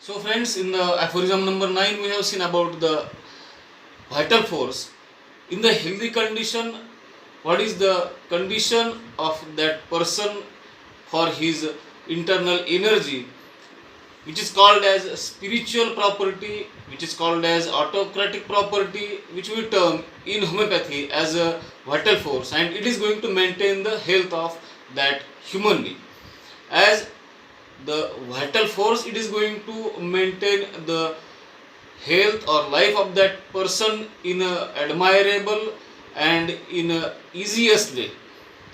So friends, in the aphorism number 9 we have seen about the vital force. In the healthy condition, what is the condition of that person for his internal energy, which is called as spiritual property, which is called as autocratic property, which we term in homeopathy as a vital force, and it is going to maintain the health of that human being. As the vital force, it is going to maintain the health or life of that person in a admirable and in a easiest way.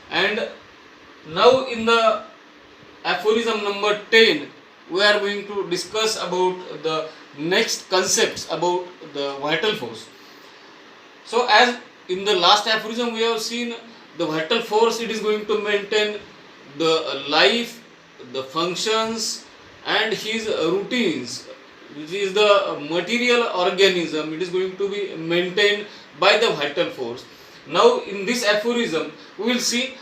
And now in the aphorism number 10 we are going to discuss about the next concepts about the vital force. So as in the last aphorism we have seen the vital force, it is going to maintain the life, the functions and his routines, which is the material organism, it is going to be maintained by the vital force. Now in this aphorism we will see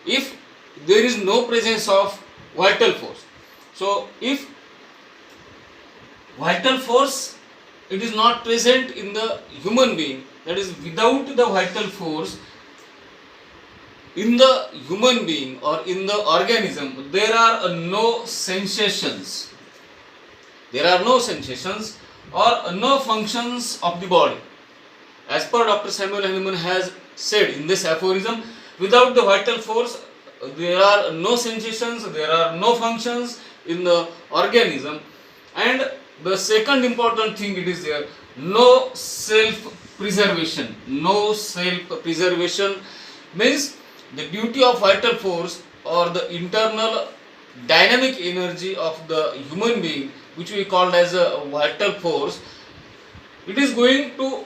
if there is no presence of vital force. So if vital force it is not present in the human being, that is without the vital force in the human being or in the organism, there are no sensations. There are no sensations or no functions of the body. As per Dr. Samuel Hahnemann has said in this aphorism, without the vital force there are no sensations, there are no functions in the organism. And the second important thing, it is there, no self preservation. No self preservation means the duty of vital force or the internal dynamic energy of the human being, which we call as a vital force, it is going to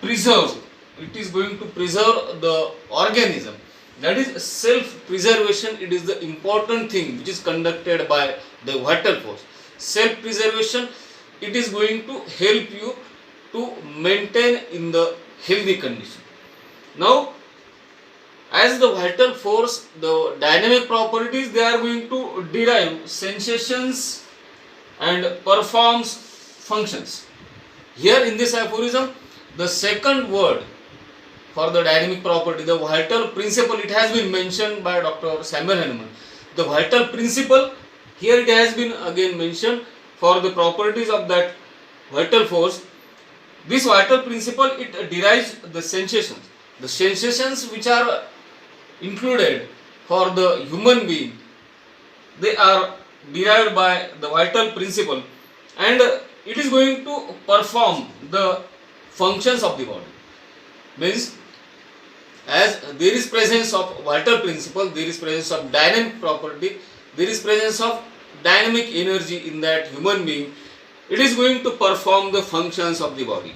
preserve, it is going to preserve the organism. That is self preservation. It is the important thing which is conducted by the vital force. Self preservation, it is going to help you to maintain in the healthy condition. Now as the vital force, the dynamic properties, they are going to derive sensations and performs functions. Here in this aphorism, the second word for the dynamic property, the vital principle, it has been mentioned by Dr. Samuel Hahnemann. The vital principle, here it has been again mentioned for the properties of that vital force. This vital principle, it derives the sensations. The sensations which are included for the human being, they are derived by the vital principle, and it is going to perform the functions of the body. Means as there is presence of vital principle, there is presence of dynamic property, there is presence of dynamic energy in that human being, it is going to perform the functions of the body,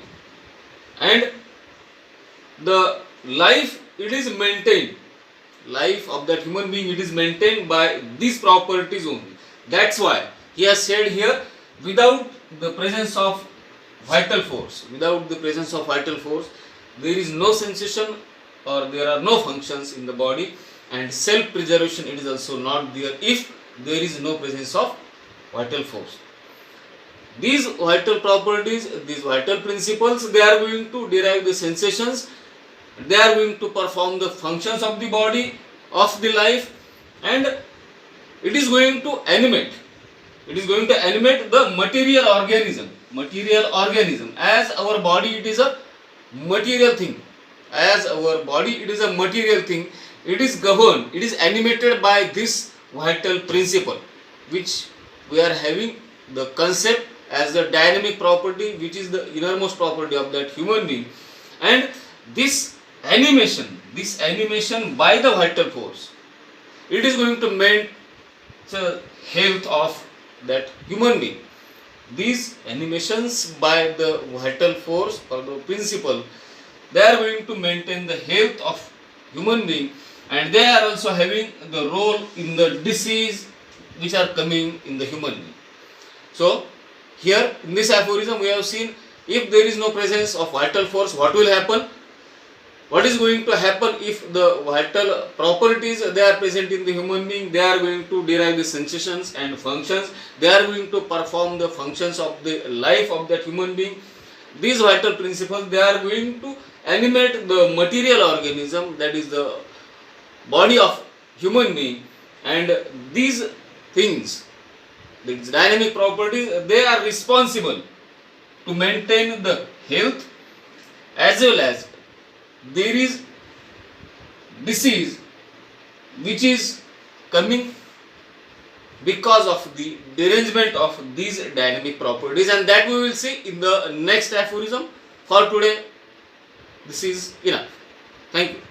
and the life, it is maintained, life of that human being, it is maintained by these properties only. That's why he has said here, without the presence of vital force, without the presence of vital force there is no sensation or there are no functions in the body, and self preservation, it is also not there if there is no presence of vital force. These vital properties, these vital principles, they are going to derive the sensations, they are going to perform the functions of the body, of the life, and it is going to animate, it is going to animate the material organism. Material organism, as our body, it is a material thing, as our body, it is a material thing, it is governed, it is animated by this vital principle, which we are having the concept as the dynamic property, which is the innermost property of that human being. And this animation by the vital force, it is going to maintain the health of that human being. These animations by the vital force or the principle, they are going to maintain the health of human being, and they are also having the role in the disease which are coming in the human being. So here in this aphorism we have seen, if there is no presence of vital force, what will happen? what is going to happen if the vital properties they are present in the human being, they are going to derive the sensations and functions, they are going to perform the functions of the life of that human being. These vital principles, they are going to animate the material organism, that is the body of human being, and these things, these dynamic properties, they are responsible to maintain the health, as well as there is disease which is coming because of the derangement of these dynamic properties, and that we will see in the next aphorism. For today, this is enough. Thank you.